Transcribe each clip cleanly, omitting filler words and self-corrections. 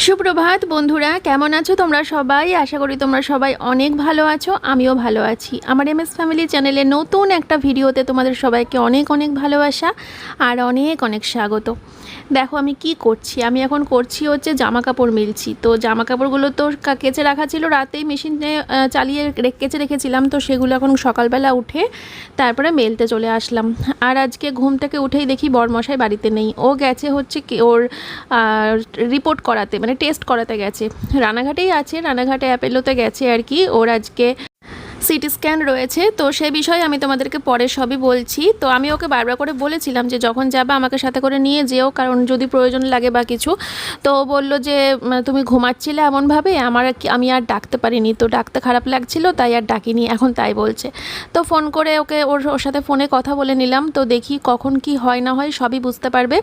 সুপ্রভাত বন্ধুরা, কেমন আছো তোমরা সবাই? আশা করি তোমরা সবাই অনেক ভালো আছো। আমিও ভালো আছি। আমার এমএস ফ্যামিলি চ্যানেলে নতুন একটা ভিডিওতে তোমাদের সবাইকে অনেক অনেক ভালোবাসা আর অনেক অনেক স্বাগত। দেখো আমি কি করছি, আমি এখন করছি হচ্ছে জামা কাপড় মিলছি। তো জামা কাপড়গুলো তো কেচে রাখা ছিল, রাতেই মেশিনে চালিয়ে কেচে রেখেছিলাম। তো সেগুলো এখন সকালবেলা উঠে তারপরে মেলতে চলে আসলাম। আর আজকে ঘুম থেকে উঠেই দেখি বরমশাই বাড়িতে নেই। ও গেছে হচ্ছে কি ওর রিপোর্ট করাতে, মানে টেস্ট করাতে গেছে। রানাঘাটেই আছে, রানাঘাটে অ্যাপেলোতে গেছে আর কি। ওর আজকে সিটি স্ক্যান রয়েছে। তো সে বিষয়ে আমি তোমাদেরকে পরে সবই বলছি। তো আমি ওকে বারবার করে বলেছিলাম যে যখন যাবে আমাকে সাথে করে নিয়ে যেও, কারণ যদি প্রয়োজন লাগে বা কিছু। তো ও বললো যে তুমি ঘুমাচ্ছিলে এমনভাবে আমি আর ডাকতে পারিনি, তো ডাকতে খারাপ লাগছিল তাই আর ডাকিনি, এখন তাই বলছে। তো ফোন করে ওকে ওর সাথে ফোনে কথা বলে নিলাম। তো দেখি কখন কি হয় না হয় সবই বুঝতে পারবে,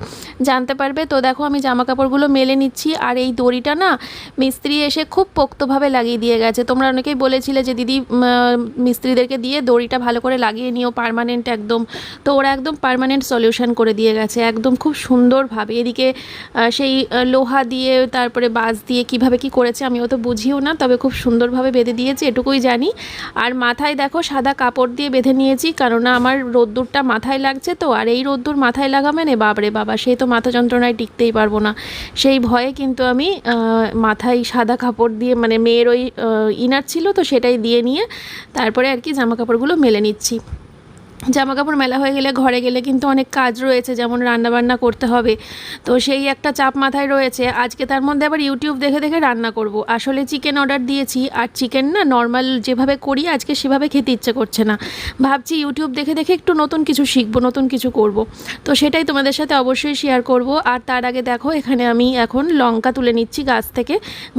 জানতে পারবে। তো দেখো আমি জামা কাপড়গুলো মেলে নিচ্ছি। আর এই দড়িটা না মিস্ত্রি এসে খুব পোক্তভাবে লাগিয়ে দিয়ে গেছে। তোমরা অনেকেই বলেছিলে যে দিদি মিস্ত্রিদেরকে দিয়ে দড়িটা ভালো করে লাগিয়ে নিও পার্মানেন্ট একদম। তো ওরা একদম পার্মানেন্ট সলিউশন করে দিয়ে গেছে, একদম খুব সুন্দরভাবে। এদিকে সেই লোহা দিয়ে তারপরে বাঁশ দিয়ে কিভাবে কি করেছে আমি অত বুঝিও না, তবে খুব সুন্দরভাবে বেঁধে দিয়েছে এটুকুই জানি। আর মাথায় দেখো সাদা কাপড় দিয়ে বেঁধে নিয়েছি, কারণ আমার রোদ্দুরটা মাথায় লাগছে। তো আর এই রোদ্দুর মাথায় লাগা মানে বাবরে বাবা, সেই তো মাথা যন্ত্রণায় টিকতেই পারবো না। সেই ভয়ে কিন্তু আমি মাথায় সাদা কাপড় দিয়ে, মানে মেয়ের ওই ইনার ছিল তো সেটাই দিয়ে নিয়ে তারপরে আর কি জামা কাপড়গুলো মেলে নিচ্ছি। জামা কাপড় মেলা হয়ে গেলে ঘরে গেলে কিন্তু অনেক কাজ রয়েছে, যেমন রান্নাবান্না করতে হবে। তো সেই একটা চাপ মাথায় রয়েছে। আজকে তার মধ্যে আবার ইউটিউব দেখে দেখে রান্না করব। আসলে চিকেন অর্ডার দিয়েছি, আর চিকেন না নর্মাল যেভাবে করি আজকে সেভাবে খেতে ইচ্ছে করছে না। ভাবছি ইউটিউব দেখে দেখে একটু নতুন কিছু শিখবো, নতুন কিছু করব। তো সেটাই তোমাদের সাথে অবশ্যই শেয়ার করব। আর তার আগে দেখো এখানে আমি এখন লঙ্কা তুলে নিচ্ছি গাছ থেকে।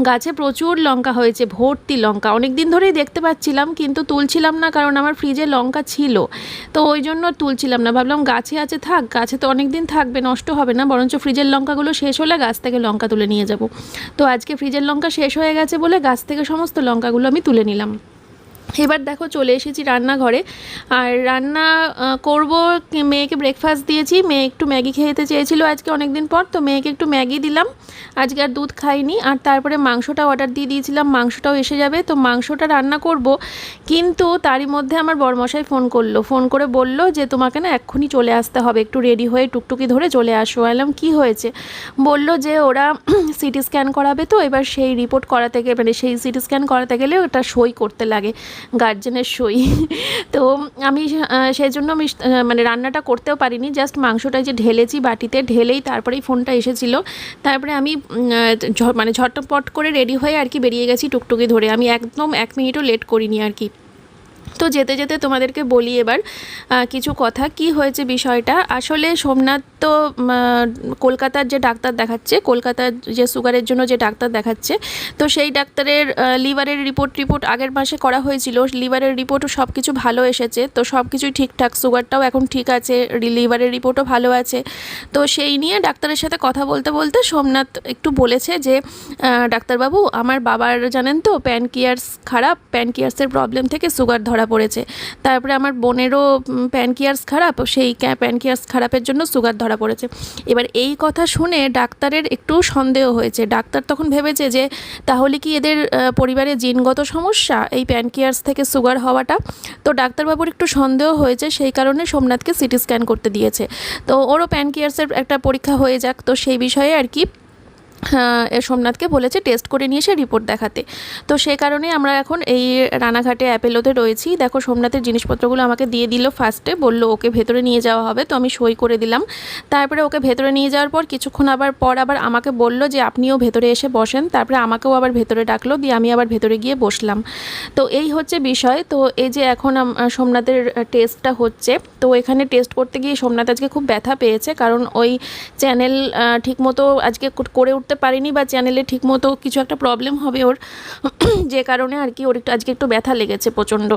গাছে প্রচুর লঙ্কা হয়েছে, ভর্তি লঙ্কা। অনেক দিন ধরেই দেখতে পাচ্ছিলাম কিন্তু তুলছিলাম না, কারণ আমার ফ্রিজে লঙ্কা ছিল। তো ওই জন্য তুলছিলাম না, ভাবলাম গাছে আছে থাক, গাছে তো অনেক দিন থাকবে, নষ্ট হবে না, বরঞ্চ ফ্রিজের লঙ্কাগুলো শেষ হলে গাছ থেকে লঙ্কা তুলে নিয়ে যাব। তো আজকে ফ্রিজের লঙ্কা শেষ হয়ে গেছে বলে গাছ থেকে সমস্ত লঙ্কাগুলো আমি তুলে নিলাম। এবার দেখো চলে এসেছি রান্নাঘরে। আর রান্না করব, মেয়েকে ব্রেকফাস্ট দিয়েছি। মেয়ে একটু ম্যাগি খেতে চেয়েছিল আজকে অনেক দিন পর, তো মেয়েকে একটু ম্যাগি দিলাম। আজকে আর দুধ খাইনি। আর তারপরে মাংসটা অর্ডার দিয়ে দিয়েছিলাম, মাংসটাও এসে যাবে। তো মাংসটা রান্না করব, কিন্তু তারই মধ্যে আমার বরমশাই ফোন করে বলল যে তোমাকে না এক্ষুনি চলে আসতে হবে, একটু রেডি হয়ে টুকটুকি ধরে চলে আসো। এলাম কি হয়েছে? বলল যে ওরা সিটি স্ক্যান করাবে, তো এবার সেই রিপোর্ট করাতে গেলে, মানে সেই সিটি স্ক্যান করাতে গেলে ওটা সই করতে লাগে, গার্জেনের সই। তো আমি সেই জন্য আমি মানে রান্নাটা করতেও পারিনি, জাস্ট মাংসটা যে ঢেলেছি বাটিতে, ঢেলেই তারপরেই ফোনটা এসেছিল। তারপরে আমি মানে ঝটপট করে রেডি হয়ে আর কি বেরিয়ে গেছি টুকটুকি ধরে। আমি একদম 1 মিনিটও লেট করিনি আর কি। তো যেতে যেতে তোমাদেরকে বলি এবার কিছু কথা। কি হয়েছে বিষয়টা, আসলে সোমনাথ তো কলকাতার যে ডাক্তার দেখাচ্ছে, কলকাতার যে সুগারের জন্য যে ডাক্তার দেখাচ্ছে, তো সেই ডাক্তারের লিভারের রিপোর্ট আগের মাসে করা হয়েছিল। লিভারের রিপোর্টও সব কিছু ভালো এসেছে, তো সব কিছুই ঠিকঠাক, সুগারটাও এখন ঠিক আছে, লিভারের রিপোর্টও ভালো আছে। তো সেই নিয়ে ডাক্তারের সাথে কথা বলতে বলতে সোমনাথ একটু বলেছে যে ডাক্তারবাবু আমার বাবার জানেন তো প্যানক্রিয়াস খারাপ, প্যানক্রিয়াসের প্রবলেম থেকে সুগার ধরা পড়েছে। তারপরে আমার বোনেরও প্যানক্রিয়াস খারাপ, সেই প্যানক্রিয়াস খারাপের জন্য সুগার ধরা পড়েছে। এবার এই কথা শুনে ডাক্তারের একটু সন্দেহ হয়েছে। ডাক্তার তখন ভেবেছে যে তাহলে কি এদের পরিবারে জিনগত সমস্যা এই প্যানক্রিয়াস থেকে সুগার হওয়াটা। তো ডাক্তারবাবুর একটু সন্দেহ হয়েছে, সেই কারণে সোমনাথকে সিটি স্ক্যান করতে দিয়েছে। তো ওরও প্যানক্রিয়াসের একটা পরীক্ষা হয়ে যাক, তো সেই বিষয়ে আর কি সোমনাথকে বলেছে টেস্ট করে নিয়ে এসে রিপোর্ট দেখাতে। তো সেই কারণে আমরা এখন এই রানাঘাটে অ্যাপেলোতে রয়েছি। দেখো সোমনাথের জিনিসপত্রগুলো আমাকে দিয়ে দিল ফার্স্টে, বলল ওকে ভেতরে নিয়ে যাওয়া হবে। তো আমি সই করে দিলাম। তারপরে ওকে ভেতরে নিয়ে যাওয়ার পর কিছুক্ষণ আবার আমাকে বলল যে আপনিও ভেতরে এসে বসেন। তারপরে আমাকেও আবার ভেতরে ডাকলো, দিয়ে আমি আবার ভেতরে গিয়ে বসলাম। তো এই হচ্ছে বিষয়। তো এই যে এখন সোমনাথের টেস্টটা হচ্ছে, তো এখানে টেস্ট করতে গিয়ে সোমনাথ আজকে খুব ব্যথা পেয়েছে, কারণ ওই চ্যানেল ঠিকমতো আজকে করে উঠতে পারিনি, বা চ্যানেলে ঠিকমতো কিছু একটা প্রবলেম হবে ওর, যে কারণে আর কি ওর একটু আজকে একটু ব্যথা লেগেছে প্রচণ্ড।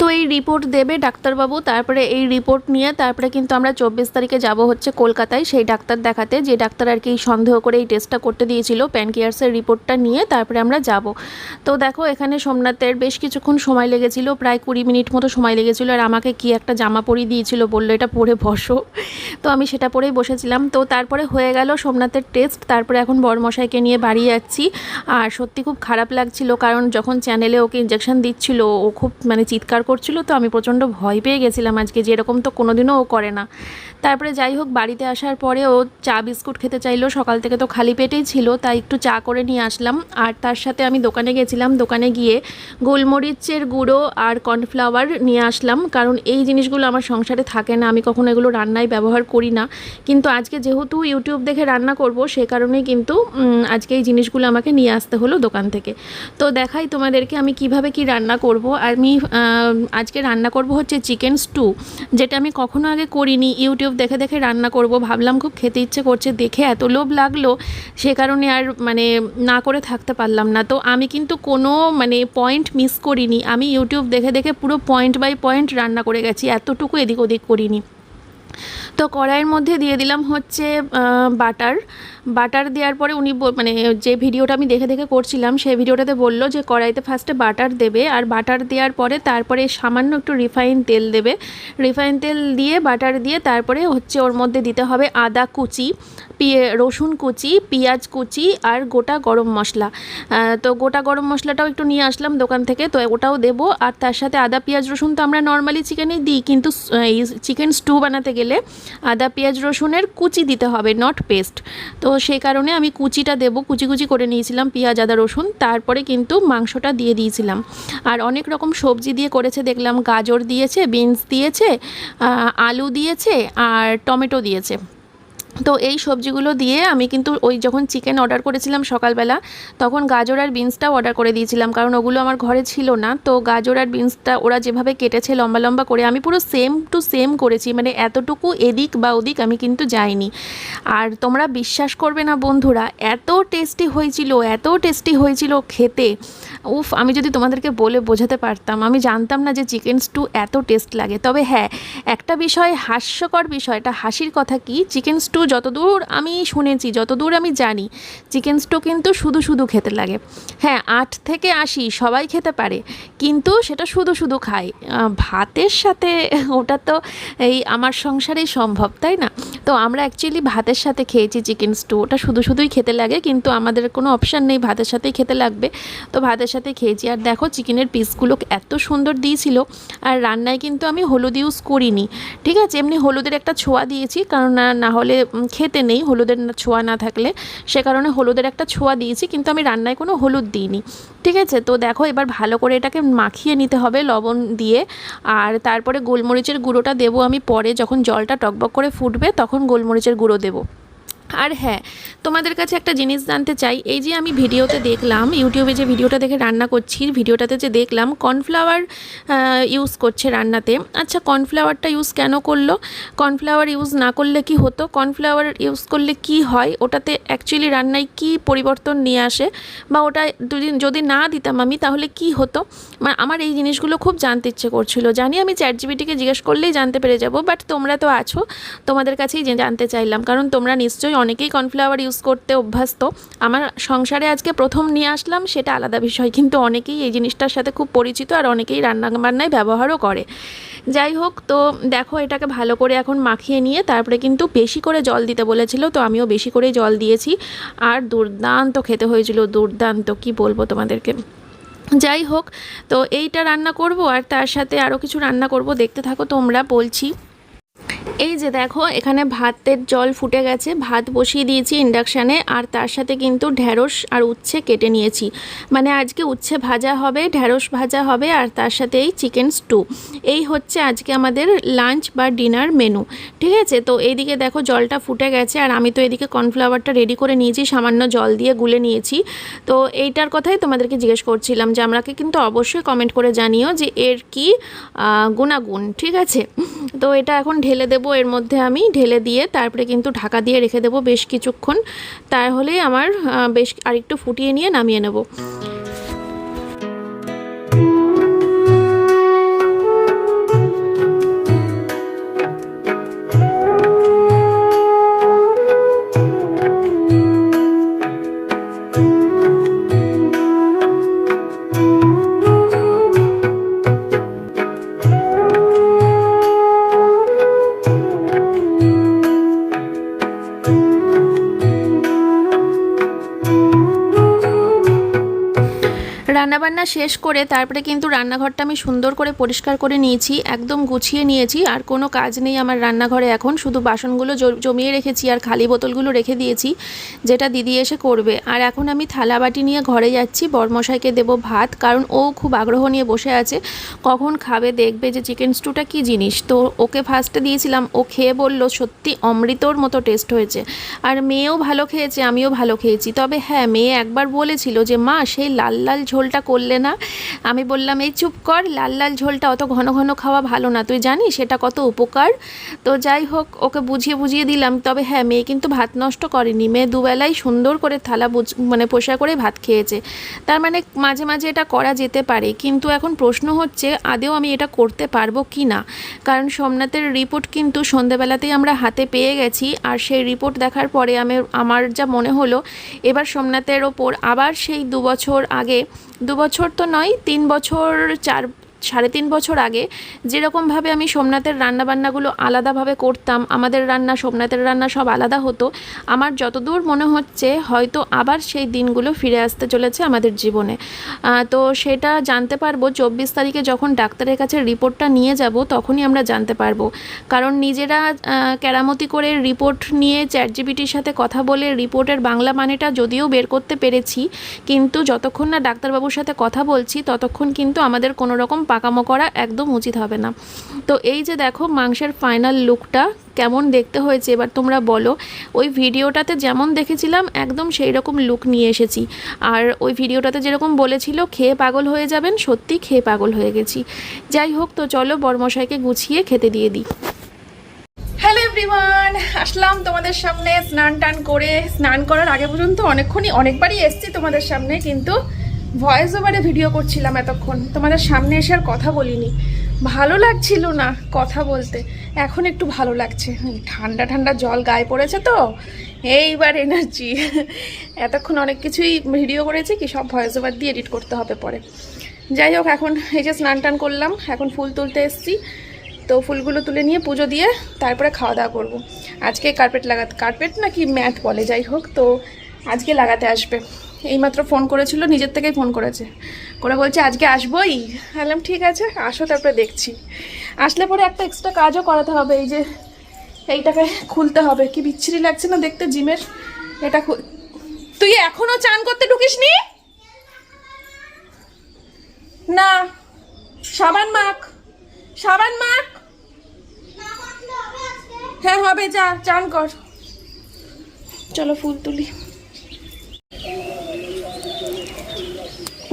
তো এই রিপোর্ট দেবে ডাক্তারবাবু, তারপরে এই রিপোর্ট নিয়ে তারপরে কিন্তু আমরা 24 তারিখে যাব হচ্ছে কলকাতায় সেই ডাক্তার দেখাতে, যে ডাক্তার আর কি সন্দেহ করে এই টেস্টটা করতে দিয়েছিল প্যানক্রিয়াসের রিপোর্টটা নিয়ে তারপরে আমরা যাব। তো দেখো এখানে সোমনাথের বেশ কিছুক্ষণ সময় লেগেছিল, প্রায় 20 মিনিট মতো সময় লেগেছিল, আর আমাকে কি একটা জামা পরিয়ে দিয়েছিল, বললো এটা পরে বসো। তো আমি সেটা পরেই বসেছিলাম। তো তারপরে হয়ে গেল সোমনাথের টেস্ট, তারপরে এখন বড়মশাইকে নিয়ে বাড়ি যাচ্ছি। আর সত্যি খুব খারাপ লাগছিল, কারণ যখন চ্যানেলে ওকে ইঞ্জেকশন দিচ্ছিল ও খুব মানে চিৎকার করছিল, তো আমি প্রচণ্ড ভয় পেয়ে গেছিলাম আজকে, যে এরকম তো কোনোদিনও ও করে না। তারপরে যাই হোক বাড়িতে আসার পরে ও চা বিস্কুট খেতে চাইলো, সকাল থেকে তো খালি পেটেই ছিল, তাই একটু চা করে নিয়ে আসলাম। আর তার সাথে আমি দোকানে গেছিলাম, দোকানে গিয়ে গোলমরিচের গুঁড়ো আর কর্নফ্লাওয়ার নিয়ে আসলাম, কারণ এই জিনিসগুলো আমার সংসারে থাকে না, আমি কখনো এগুলো রান্নায় ব্যবহার করি না। কিন্তু আজকে যেহেতু ইউটিউব দেখে রান্না করব, সে কারণেই কিন্তু আজকে এই জিনিসগুলো আমাকে নিয়ে আসতে হলো দোকান থেকে। তো দেখাই তোমাদেরকে আমি কিভাবে কি রান্না করব। আমি আজকে রান্না করব হচ্ছে চিকেন স্টু, যেটা আমি কখনো আগে করিনি, ইউটিউব দেখে দেখে রান্না করব ভাবলাম, খুব খেতে ইচ্ছে করছে, দেখে এত লোভ লাগলো, সে কারণে আর মানে না করে থাকতে পারলাম না। তো আমি কিন্তু কোনো মানে পয়েন্ট মিস করিনি, আমি ইউটিউব দেখে দেখে পুরো পয়েন্ট বাই পয়েন্ট রান্না করে গেছি, এতটুকু এদিক ওদিক করিনি। তো কড়াইয়ের মধ্যে দিয়ে দিলাম হচ্ছে বাটার দেওয়ার পরে উনি মানে যে ভিডিওটা আমি দেখে দেখে করছিলাম সেই ভিডিওটাতে বললো যে কড়াইতে ফার্স্টে বাটার দেবে, আর বাটার দেওয়ার পরে তারপরে সামান্য একটু রিফাইন তেল দেবে, রিফাইন তেল দিয়ে বাটার দিয়ে তারপরে হচ্ছে ওর মধ্যে দিতে হবে আদা কুচি, রসুন কুচি, পেঁয়াজ কুচি আর গোটা গরম মশলা। তো গোটা গরম মশলাটাও একটু নিয়ে আসলাম দোকান থেকে, তো ওটাও দেবো। আর তার সাথে আদা পেঁয়াজ রসুন তো আমরা নর্মালি চিকেনে দিই, কিন্তু এই চিকেন স্টু বানাতে গেলে আদা পেঁয়াজ রসুনের কুচি দিতে হবে, নট পেস্ট। তো সেই কারণে আমি কুচিটা দেবো, কুচি কুচি করে নিয়েছিলাম পেঁয়াজ আদা রসুন, তারপরে কিন্তু মাংসটা দিয়ে দিয়েছিলাম। আর অনেক রকম সবজি দিয়ে করেছে দেখলাম, গাজর দিয়েছে, বিনস দিয়েছে, আলু দিয়েছে আর টমেটো দিয়েছে। তো এই সবজিগুলো দিয়ে আমি কিন্তু ওই যখন চিকেন অর্ডার করেছিলাম সকালবেলা, তখন গাজর আর বিনসটাও অর্ডার করে দিয়েছিলাম, কারণ ওগুলো আমার ঘরে ছিল না। তো গাজর আর বিনসটা ওরা যেভাবে কেটেছে লম্বা লম্বা করে, আমি পুরো সেম টু সেম করেছি, মানে এতটুকু এদিক বা ওদিক আমি কিন্তু যাইনি। আর তোমরা বিশ্বাস করবে না বন্ধুরা, এত টেস্টি হয়েছিল, এত টেস্টি হয়েছিল খেতে, উফ আমি যদি তোমাদেরকে বলে বোঝাতে পারতাম। আমি জানতাম না যে চিকেন স্টু এত টেস্ট লাগে। তবে হ্যাঁ, একটা বিষয় হাস্যকর বিষয়টা, হাসির কথা কি, চিকেন স্টু যতদূর আমি শুনেছি, যতদূর আমি জানি, চিকেন স্টু কিন্তু শুধু শুধু খেতে লাগে। হ্যাঁ 8 থেকে 80 সবাই খেতে পারে, কিন্তু সেটা শুধু শুধু খায় ভাতের সাথে, ওটা তো এই আমার সংসারেই সম্ভব, তাই না? তো আমরা অ্যাকচুয়ালি ভাতের সাথে খেয়েছি চিকেন স্টু, ওটা শুধু শুধুই খেতে লাগে, কিন্তু আমাদের কোনো অপশান নেই, ভাতের সাথেই খেতে লাগবে, তো ভাতের সাথে খেয়েছি। আর দেখো চিকেনের পিসগুলো এত সুন্দর দিয়েছিল। আর রান্নায় কিন্তু আমি হলুদ ইউজ করিনি, ঠিক আছে, এমনি হলুদের একটা ছোঁয়া দিয়েছি, কারণ না হলে খেতে নেই হলুদের ছোঁয়া না থাকলে, সে কারণে হলুদের একটা ছোঁয়া দিয়েছি, কিন্তু আমি রান্নায় কোনো হলুদ দিইনি, ঠিক আছে। তো দেখো এবার ভালো করে এটাকে মাখিয়ে নিতে হবে লবণ দিয়ে, আর তারপরে গোলমরিচের গুঁড়োটা দেবো আমি পরে, যখন জলটা টকবক করে ফুটবে তখন গোলমরিচের গুঁড়ো দেবো। আর হ্যাঁ, তোমাদের কাছে একটা জিনিস জানতে চাই, এই যে আমি ভিডিওতে দেখলাম, ইউটিউবে যে ভিডিওটা দেখে রান্না করছি, ভিডিওটাতে যে দেখলাম কর্নফ্লাওয়ার ইউজ করছে রান্নাতে। আচ্ছা কর্নফ্লাওয়ারটা ইউজ কেন করলো? কর্নফ্লাওয়ার ইউজ না করলে কি হতো? কর্নফ্লাওয়ার ইউজ করলে কি হয়? ওটাতে অ্যাকচুয়ালি রান্নায় কি পরিবর্তন নিয়ে আসে, বা ওটা যদি না দিতাম আমি তাহলে কি হতো? মানে আমার এই জিনিসগুলো খুব জানতে ইচ্ছে করছিল। জানি আমি চ্যাটজিপিটিকে জিজ্ঞেস করলেই জানতে পেরে যাব, বাট তোমরা তো আছো, তোমাদের কাছেই জানতে চাইলাম, কারণ তোমরা নিশ্চয়ই অনেকেই কর্নফ্লাওয়ার ইউজ করতে অভ্যস্ত। আমার সংসারে আজকে প্রথম নিয়ে আসলাম সেটা আলাদা বিষয়, কিন্তু অনেকেই এই জিনিসটার সাথে খুব পরিচিত, আর অনেকেই রান্নাবান্নায় ব্যবহারও করে। যাই হোক, তো দেখো এটাকে ভালো করে এখন মাখিয়ে নিয়ে তারপরে কিন্তু বেশি করে জল দিতে বলেছিল, তো আমিও বেশি করে জল দিয়েছি, আর দুর্দান্ত খেতে হয়েছিল, দুর্দান্ত, কি বলবো তোমাদেরকে। যাই হোক, তো এইটা রান্না করব, আর তার সাথে আরও কিছু রান্না করব, দেখতে থাকো তোমরা, বলছি। এই যে দেখো এখানে ভাতের জল ফুটে গেছে, ভাত বসিয়ে দিয়েছি ইন্ডাকশানে, আর তার সাথে কিন্তু ঢ্যাঁড়স আর উচ্ছে কেটে নিয়েছি, মানে আজকে উচ্ছে ভাজা হবে, ঢ্যাঁড়স ভাজা হবে, আর তার সাথে এই চিকেন স্টু। এই হচ্ছে আজকে আমাদের লাঞ্চ বা ডিনার মেনু, ঠিক আছে। তো এইদিকে দেখো জলটা ফুটে গেছে, আর আমি তো এদিকে কর্নফ্লাওয়ারটা রেডি করে নিয়েছি, সামান্য জল দিয়ে গুলে নিয়েছি। তো এইটার কথাই তোমাদেরকে জিজ্ঞেস করছিলাম, যে আমাকে কিন্তু অবশ্যই কমেন্ট করে জানিও যে এর কি গুণাগুণ, ঠিক আছে। তো এটা এখন ঢেলে দেবো, এর মধ্যে আমি ঢেলে দিয়ে তারপরে কিন্তু ঢাকা দিয়ে রেখে দেবো বেশ কিছুক্ষণ, তাহলে আমার বেশ আরেকটু ফুটিয়ে নিয়ে নামিয়ে নেব। রান্নাবান্না শেষ করে তারপরে কিন্তু রান্নাঘরটা আমি সুন্দর করে পরিষ্কার করে নিয়েছি, একদম গুছিয়ে নিয়েছি। আর কোনো কাজ নেই আমার রান্নাঘরে এখন, শুধু বাসনগুলো জমিয়ে রেখেছি আর খালি বোতলগুলো রেখে দিয়েছি, যেটা দিদি এসে করবে। আর এখন আমি থালা বাটি নিয়ে ঘরে যাচ্ছি, বরমশাইকে দেবো ভাত, কারণ ও খুব আগ্রহ নিয়ে বসে আছে কখন খাবে, দেখবে যে চিকেন স্টুটা কী জিনিস। তো ওকে ফার্স্টে দিয়েছিলাম, ও খেয়ে বলল সত্যি অমৃতর মতো টেস্ট হয়েছে। আর মেয়েও ভালো খেয়েছে, আমিও ভালো খেয়েছি। তবে হ্যাঁ, মেয়ে একবার বলেছিল যে মা সেই লাল লাল ঝোলটা করলে না। আমি বললাম এই চুপ কর, লাল লাল ঝোলটা অত ঘন ঘন খাওয়া ভালো না, তুই জানিস সেটা কত উপকার। তো যাই হোক, ওকে বুঝিয়ে দিলাম। তবে হ্যাঁ, মেয়ে কিন্তু ভাত নষ্ট করেনি, মেয়ে দুবেলাই সুন্দর করে থালা পরিষ্কার করে ভাত খেয়েছে। তার মানে মাঝে মাঝে এটা করা যেতে পারে, কিন্তু এখন প্রশ্ন হচ্ছে আদেও আমি এটা করতে পারবো কি না। কারণ সোমনাথের রিপোর্ট কিন্তু সন্ধেবেলাতেই আমরা হাতে পেয়ে গেছি। আর সেই রিপোর্ট দেখার পরে আমার যা মনে হলো, এবার সোমনাথের ওপর আবার সেই 2 বছর আগে, 2 বছর তো নয়, 3 বছর 3.5 বছর আগে যেরকমভাবে আমি সোমনাথের রান্নাবান্নাগুলো আলাদাভাবে করতাম, আমাদের রান্না সোমনাথের রান্না সব আলাদা হতো। আমার যতদূর মনে হচ্ছে হয়তো আবার সেই দিনগুলো ফিরে আসতে চলেছে আমাদের জীবনে। তো সেটা জানতে পারবো 24 তারিখে যখন ডাক্তারের কাছে রিপোর্টটা নিয়ে যাব, তখনই আমরা জানতে পারবো। কারণ নিজেরা কেরামতি করে রিপোর্ট নিয়ে চ্যাটজিপিটির সাথে কথা বলে রিপোর্টের বাংলা মানেটা যদিও বের করতে পেরেছি, কিন্তু যতক্ষণ না ডাক্তারবাবুর সাথে কথা বলছি ততক্ষণ কিন্তু আমাদের কোনো রকম পাকামো করা একদম উচিত হবে না। তো এই যে দেখো মাংসের ফাইনাল লুকটা কেমন দেখতে হয়েছে এবার তোমরা বলো। ওই ভিডিওটাতে যেমন দেখেছিলাম একদম সেই রকম লুক নিয়ে এসেছি। আর ওই ভিডিওটাতে যেরকম বলেছিল খেয়ে পাগল হয়ে যাবেন, সত্যি খেয়ে পাগল হয়ে গেছি। যাই হোক, তো চলো বরমশাইকে গুছিয়ে খেতে দিয়ে দিই। হ্যালো এভরিওয়ান, আসলাম তোমাদের সামনে স্নান টান করে। স্নান করার আগে পর্যন্ত অনেকবারই এসছি তোমাদের সামনে, কিন্তু ভয়েস ওভারে ভিডিও করছিলাম এতক্ষণ, তোমাদের সামনে এসে আর কথা বলিনি, ভালো লাগছিল না কথা বলতে। এখন একটু ভালো লাগছে, ঠান্ডা ঠান্ডা জল গায়ে পড়েছে তো এইবার এনার্জি। এতক্ষণ অনেক কিছুই ভিডিও করেছি, কি সব ভয়েস ওভার দিয়ে এডিট করতে হবে পরে। যাই হোক, এখন এই যে স্নান টান করলাম, এখন ফুল তুলতে এসছি। তো ফুলগুলো তুলে নিয়ে পুজো দিয়ে তারপরে খাওয়া দাওয়া করবো। আজকে কার্পেট নাকি ম্যাট বলে, যাই হোক, তো আজকে লাগাতে আসবে। এইমাত্র ফোন করেছিল, নিজের থেকেই ফোন করেছে, বলছে আজকে আসবোই। বললাম ঠিক আছে আসো, তারপরে দেখছি। আসলে পরে একটা এক্সট্রা কাজও করাতে হবে, এই যে এইটাকে খুলতে হবে। কি বিচ্ছিরি লাগছে না দেখতে জিমের এটা। তুই এখনো চান করতে ঢুকিসনি না? সাবান মাখ। হ্যাঁ হবে, যা চান কর। চলো ফুল তুলি।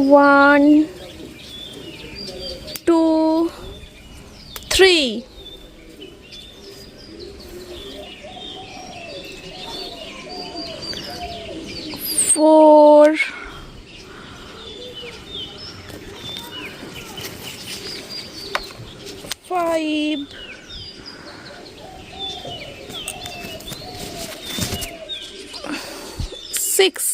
1 2 3 4 5 6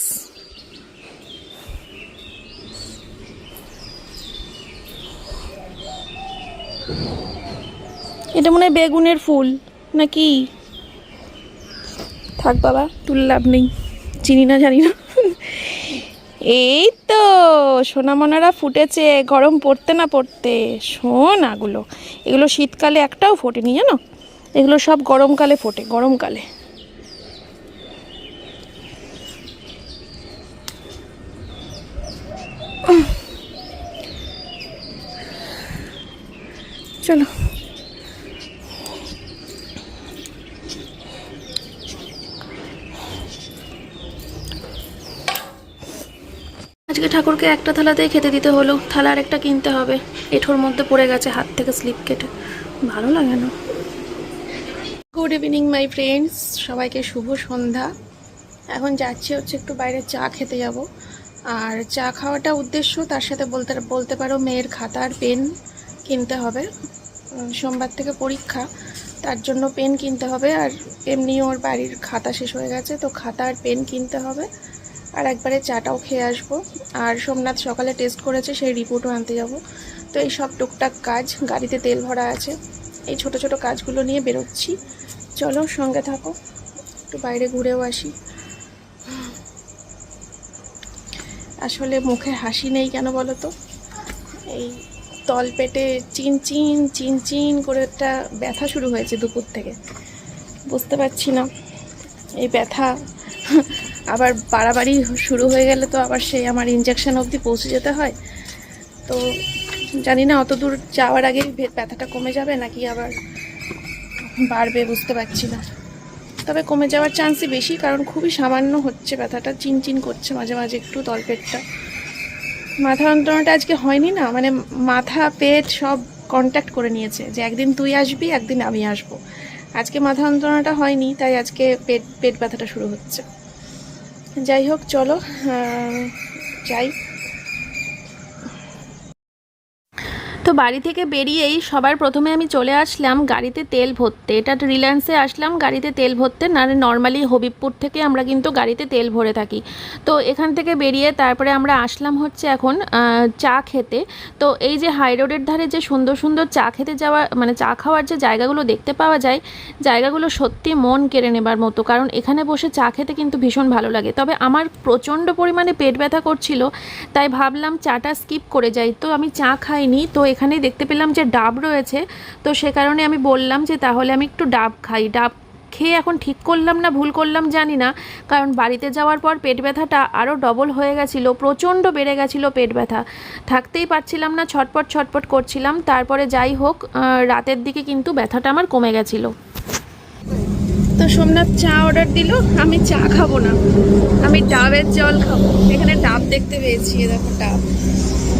এটা মনে হয় বেগুনের ফুল নাকি? থাক বাবা, তুলে লাভ নেই, চিনি না জানি না। এই তো সোনামনারা ফুটেছে, গরম পড়তে না পড়তে। সোনাগুলো, এগুলো শীতকালে একটাও ফোটেনি জানো, এগুলো সব গরমকালে ফোটে, গরমকালে। চলো আজকে ঠাকুরকে একটা থালাতেই খেতে দিতে হলো, থালা আর একটা কিনতে হবে। এঠোর মধ্যে পড়ে গেছে, হাত থেকে স্লিপ কেটে, ভালো লাগে না। গুড ইভিনিং মাই ফ্রেন্ডস, সবাইকে শুভ সন্ধ্যা। এখন যাচ্ছি হচ্ছে একটু বাইরে চা খেতে যাব। আর চা খাওয়াটা উদ্দেশ্য, তার সাথে বলতে পারো মেয়ের খাতা আর পেন কিনতে হবে। সোমবার থেকে পরীক্ষা, তার জন্য পেন কিনতে হবে। আর এমনি ওর বাড়ির খাতা শেষ হয়ে গেছে, তো খাতা আর পেন কিনতে হবে। আর একবারে চাটাও খেয়ে আসবো। আর সোমনাথ সকালে টেস্ট করেছে, সেই রিপোর্টও আনতে যাব। তো এই সব টুকটাক কাজ, গাড়িতে তেল ভরা আছে, এই ছোট ছোট কাজগুলো নিয়ে বেরোচ্ছি। চলো সঙ্গে থাকো, একটু বাইরে ঘুরেও আসি। আসলে মুখে হাসি নেই কেন বলো তো, এই তলপেটে চিনচিন চিনচিন করে একটা ব্যথা শুরু হয়েছে দুপুর থেকে, বুঝতে পারছি না এই ব্যথা আবার বাড়াবাড়ি শুরু হয়ে গেলে তো আবার সেই আমার ইনজেকশন অবধি পৌঁছে যেতে হয়। তো জানি না অত দূর যাওয়ার আগেই ব্যথাটা কমে যাবে নাকি আবার বাড়বে, বুঝতে পারছি না। তবে কমে যাওয়ার চান্সই বেশি, কারণ খুবই সামান্য হচ্ছে ব্যথাটা, চিনচিন করছে মাঝে মাঝে একটু তলপেটটা। মাথা যন্ত্রণাটা আজকে হয়নি না, মানে মাথা পেট সব কন্ট্যাক্ট করে নিয়েছে যে একদিন তুই আসবি একদিন আমি আসবো। আজকে মাথা যন্ত্রণাটা হয়নি, তাই আজকে পেট ব্যথাটা শুরু হচ্ছে। যাই হোক চলো যাই। তো বাড়ি থেকে বেরিয়েই সবার প্রথমে আমি চলে আসলাম গাড়িতে তেল ভরতে। এটা রিলায়েন্সে আসলাম গাড়িতে তেল ভরতে, না নর্মালি হবিবপুর থেকে আমরা কিন্তু গাড়িতে তেল ভরে থাকি। তো এখান থেকে বেরিয়ে তারপরে আমরা আসলাম হচ্ছে এখন চা খেতে। তো এই যে হাই রোডের ধারে যে সুন্দর সুন্দর চা খেতে যাওয়া, মানে চা খাওয়ার যে জায়গাগুলো দেখতে পাওয়া যায়, জায়গাগুলো সত্যি মন কেড়ে নেবার মতো, কারণ এখানে বসে চা খেতে কিন্তু ভীষণ ভালো লাগে। তবে আমার প্রচণ্ড পরিমাণে পেট ব্যথা করছিল, তাই ভাবলাম চাটা স্কিপ করে যাই। তো আমি চা খাইনি, তো এখানেই দেখতে পেলাম যে ডাব রয়েছে, তো সে কারণে আমি বললাম যে তাহলে আমি একটু ডাব খাই। ডাব খেয়ে এখন ঠিক করলাম না ভুল করলাম জানি না, কারণ বাড়িতে যাওয়ার পর পেট ব্যথাটা আরও ডবল হয়ে গেছিলো, প্রচণ্ড বেড়ে গেছিলো পেট ব্যথা, থাকতেই পারছিলাম না, ছটপট ছটপট করছিলাম। তারপরে যাই হোক রাতের দিকে কিন্তু ব্যথাটা আমার কমে গেছিলো। তো সোমনাথ চা অর্ডার দিল, আমি চা খাবো না, আমি ডাবের জল খাবো। এখানে ডাব দেখতে পেয়েছি, দেখো ডাব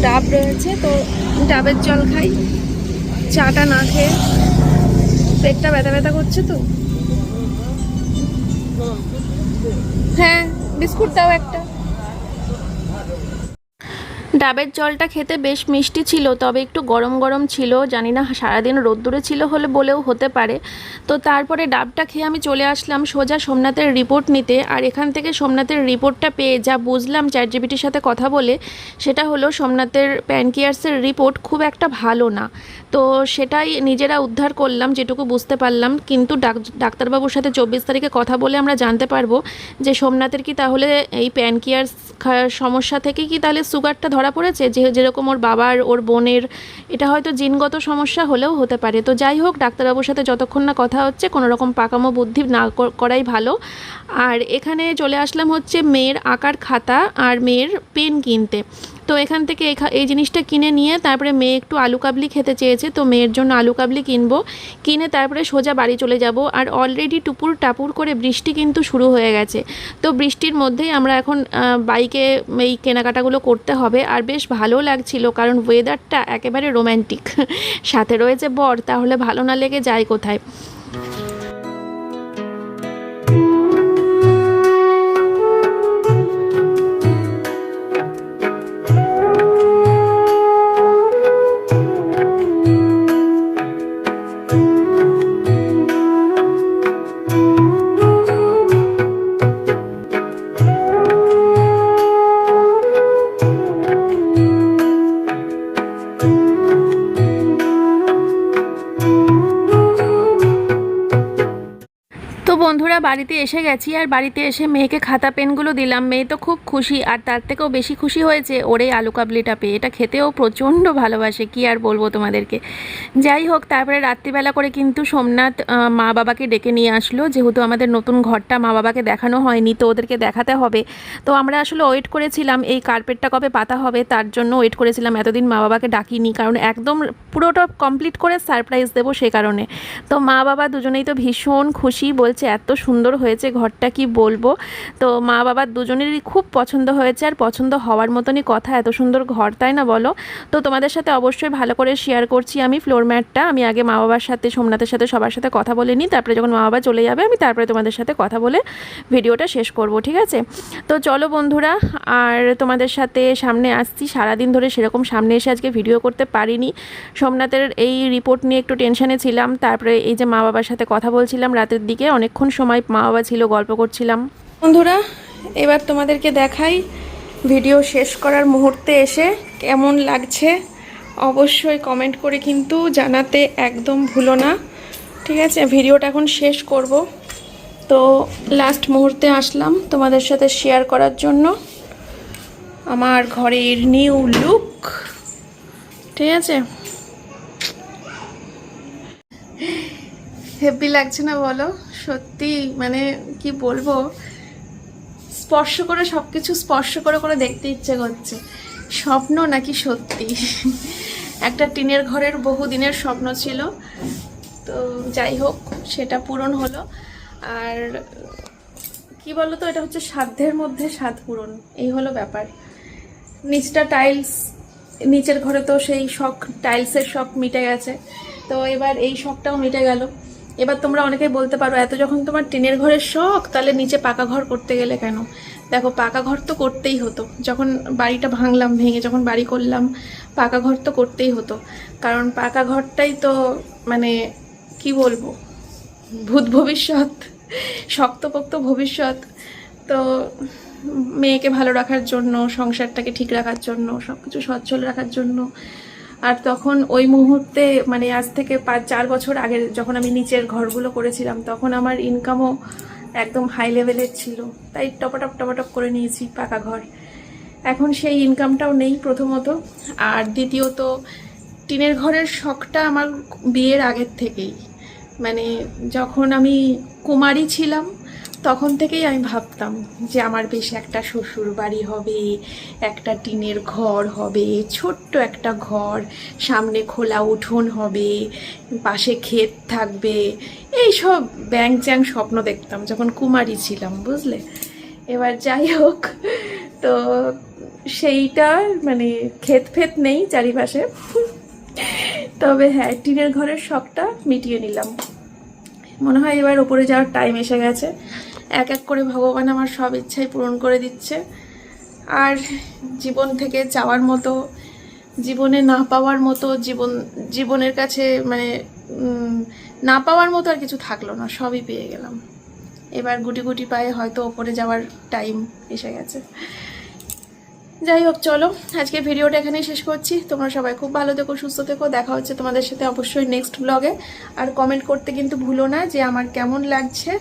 ডাব রয়েছে, তো ডাবের জল খাই। চাটা না খেয়ে পেটটা ব্যথা ব্যথা করছে। তো হ্যাঁ, বিস্কুট দাও একটা। ডাবের জলটা খেতে বেশ মিষ্টি ছিল, তবে একটু গরম গরম ছিল, জানি না সারাদিন রোদ্দুরে ছিল হলে বলেও হতে পারে। তো তারপরে ডাবটা খেয়ে আমি চলে আসলাম সোজা সোমনাথের রিপোর্ট নিতে। আর এখান থেকে সোমনাথের রিপোর্টটা পেয়ে যা বুঝলাম চ্যাটজিপিটির সাথে কথা বলে, সেটা হলো সোমনাথের প্যানক্রিয়াসের রিপোর্ট খুব একটা ভালো না। তো সেটাই নিজেরা উদ্ধার করলাম যেটুকু বুঝতে পারলাম। কিন্তু ডাক্তারবাবুর সাথে 24 তারিখে কথা বলে আমরা জানতে পারবো যে সোমনাথের কি তাহলে এই প্যানক্রিয়াস সমস্যা থেকে কি তাহলে সুগারটা ধরা পড়েছে, যেরকম ওর বাবার ওর বোনের, এটা হয়তো জিনগত সমস্যা হলেও হতে পারে। তো যাই হোক, ডাক্তারবাবুর সাথে যতক্ষণ না কথা হচ্ছে কোনো রকম পাকামো বুদ্ধি না করাই ভালো। আর এখানে চলে আসলাম হচ্ছে মেয়ের আঁকার খাতা আর মেয়ের পেন কিনতে। তো এখান থেকে এই জিনিসটা কিনে নিয়ে তারপরে মেয়ে একটু আলু কাবলি খেতে চেয়েছে, তো মেয়ের জন্য আলু কাবলি কিনবো, কিনে তারপরে সোজা বাড়ি চলে যাব। আর অলরেডি টুপুর টাপুর করে বৃষ্টি কিন্তু শুরু হয়ে গেছে। তো বৃষ্টির মধ্যেই আমরা এখন বাইকে এই কেনাকাটাগুলো করতে হবে। আর বেশ ভালো লাগছিল, কারণ ওয়েদারটা একেবারে রোম্যান্টিক, সাথে রয়েছে বর, তাহলে ভালো না লেগে যায় কোথায়। বন্ধুরা বাড়িতে এসে গেছি, আর বাড়িতে এসে মেয়েকে খাতা পেনগুলো দিলাম। মেয়ে তো খুব খুশি, আর তার থেকেও বেশি খুশি হয়েছে ওর এই আলু কাবলিটা পেয়ে। এটা খেতেও প্রচণ্ড ভালোবাসে, কি আর বলবো তোমাদেরকে। যাই হোক, তারপরে রাত্রিবেলা করে কিন্তু সোমনাথ মা বাবাকে ডেকে নিয়ে আসলো, যেহেতু আমাদের নতুন ঘরটা মা বাবাকে দেখানো হয়নি, তো ওদেরকে দেখাতে হবে। তো আমরা আসলে ওয়েট করেছিলাম এই কার্পেটটা কবে পাতা হবে, তার জন্য ওয়েট করেছিলাম। এতদিন মা বাবাকে ডাকিনি, কারণ একদম পুরোটা কমপ্লিট করে সারপ্রাইজ দেবো সে কারণে। তো মা বাবা দুজনেই তো ভীষণ খুশি, বলছে এত সুন্দর হয়েছে ঘরটা, কি বলবো। তো মা বাবার দুজনেরই খুব পছন্দ হয়েছে, আর পছন্দ হওয়ার মতনই কথা, এত সুন্দর ঘর, তাই না বলো। তো তোমাদের সাথে অবশ্যই ভালো করে শেয়ার করছি আমি ফ্লোর ম্যাটটা। আমি আগে মা বাবার সাথে, সোমনাথের সাথে, সবার সাথে কথা বলে নিই, তারপরে যখন মা বাবা চলে যাবে আমি তারপরে তোমাদের সাথে কথা বলে ভিডিওটা শেষ করব, ঠিক আছে। তো চলো বন্ধুরা, আর তোমাদের সাথে সামনে আসছি। সারাদিন ধরে সেরকম সামনে এসে আজকে ভিডিও করতে পারিনি, সোমনাথের এই রিপোর্ট নিয়ে একটু টেনশনে ছিলাম। তারপরে এই যে মা বাবার সাথে কথা বলছিলাম রাতের দিকে, অনেকক্ষণ সময় মা বাবা ছিল, গল্প করছিলাম। বন্ধুরা এবার তোমাদেরকে দেখাই ভিডিও শেষ করার মুহূর্তে এসে কেমন লাগছে। অবশ্যই কমেন্ট করে কিন্তু জানাতে একদম ভুলো না, ঠিক আছে? ভিডিওটা এখন শেষ করব, তো লাস্ট মুহূর্তে আসলাম তোমাদের সাথে শেয়ার করার জন্য আমার ঘরের নিউ লুক, ঠিক আছে? হেভি লাগছে না বলো? সত্যি মানে কি বলবো, স্পর্শ করে সব কিছু স্পর্শ করে করে দেখতে ইচ্ছে করছে। স্বপ্ন নাকি সত্যি? একটা টিনের ঘরের বহুদিনের স্বপ্ন ছিল, তো যাই হোক সেটা পূরণ হলো। আর কি বলো তো, এটা হচ্ছে সাধ্যের মধ্যে সাধ পূরণ, এই হলো ব্যাপার। নিচটা টাইলস, নিচের ঘরে তো সেই শখ, টাইলসের শখ মিটে গেছে, তো এবার এই শখটাও মিটে গেল। এবার তোমরা অনেকেই বলতে পারো, এত যখন তোমার টিনের ঘরের শখ, তাহলে নিচে পাকা ঘর করতে গেলে কেন? দেখো, পাকা ঘর তো করতেই হতো, যখন বাড়িটা ভাঙলাম, ভেঙে যখন বাড়ি করলাম, পাকা ঘর তো করতেই হতো। কারণ পাকা ঘরটাই তো মানে কি বলবো, ভূত ভবিষ্যৎ, শক্তপোক্ত ভবিষ্যৎ। তো মেয়েকে ভালো রাখার জন্য, সংসারটাকে ঠিক রাখার জন্য, সব কিছু সচ্ছল রাখার জন্য। আর তখন ওই মুহূর্তে মানে আজ থেকে 5-4 বছর আগে যখন আমি নিচের ঘরগুলো করেছিলাম, তখন আমার ইনকামও একদম হাই লেভেলের ছিল, তাই টপাটপ টপাটপ করে নিয়েছি পাকা ঘর। এখন সেই ইনকামটাও নেই প্রথমত, আর দ্বিতীয়ত টিনের ঘরের শখটা আমার বিয়ের আগের থেকেই, মানে যখন আমি কুমারী ছিলাম তখন থেকেই আমি ভাবতাম যে আমার বেশ একটা শ্বশুর বাড়ি হবে, একটা টিনের ঘর হবে, ছোট্ট একটা ঘর, সামনে খোলা উঠোন হবে, পাশে ক্ষেত থাকবে, এই সব ব্যাং চ্যাং স্বপ্ন দেখতাম যখন কুমারী ছিলাম, বুঝলে? এবার যাই হোক, তো সেইটা মানে ক্ষেত ফেত নেই চারিপাশে, তবে হ্যাঁ টিনের ঘরের শখটা মিটিয়ে নিলাম। মনে হয় এবার ওপরে যাওয়ার টাইম এসে গেছে। এক এক করে ভগবান আমার সব ইচ্ছাই পূরণ করে দিচ্ছে, আর জীবন থেকে যাওয়ার মতো, জীবনে না পাওয়ার মতো, জীবনের কাছে মানে না পাওয়ার মতো আর কিছু থাকলো না, সবই পেয়ে গেলাম। এবার গুটি গুটি পায়ে হয়তো ওপরে যাওয়ার টাইম এসে গেছে। যাই হোক, চলো আজকে ভিডিওটা এখানেই শেষ করছি। তোমরা সবাই খুব ভালো থেকো, সুস্থ থেকো। দেখা হচ্ছে তোমাদের সাথে অবশ্যই নেক্সট ব্লগে। আর কমেন্ট করতে কিন্তু ভুলো না যে আমার কেমন লাগছে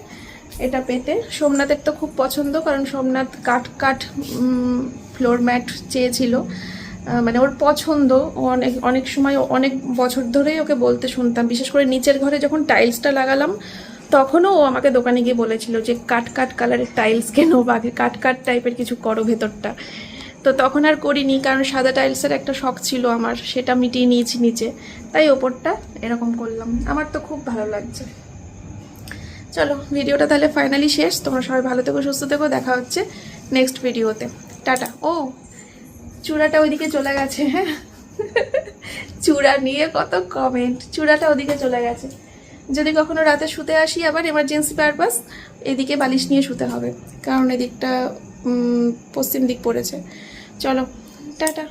এটা পেতে। সোমনাথের তো খুব পছন্দ, কারণ সোমনাথ কাঠ কাঠ ফ্লোর ম্যাট চেয়েছিল, মানে ওর পছন্দ। অনেক অনেক সময়, অনেক বছর ধরেই ওকে বলতে শুনতাম, বিশেষ করে নিচের ঘরে যখন টাইলসটা লাগালাম তখনও ও আমাকে দোকানে গিয়ে বলেছিল যে কাঠ কাঠ কালারের টাইলস কেন, বা কাঠ কাঠ টাইপের কিছু করো ভেতরটা। তো তখন আর করিনি, কারণ সাদা টাইলসের একটা শখ ছিল আমার, সেটা মিটিয়ে নিয়েছি নিচে, তাই ওপরটা এরকম করলাম। আমার তো খুব ভালো লাগছে। চলো ভিডিওটা তাহলে ফাইনালি শেষ। তোমরা সবাই ভালো থেকো, সুস্থ থেকো। দেখা হচ্ছে নেক্সট ভিডিওতে। টাটা। ও চূড়াটা ওইদিকে চলে গেছে, হ্যাঁ চূড়া নিয়ে কত কমেন্ট, চূড়াটা ওদিকে চলে গেছে। যদি কখনো রাতে শুতে আসি আবার এমার্জেন্সি পারপাস, এদিকে বালিশ নিয়ে শুতে হবে, কারণ এদিকটা পশ্চিম দিক পড়েছে। চলো টাটা।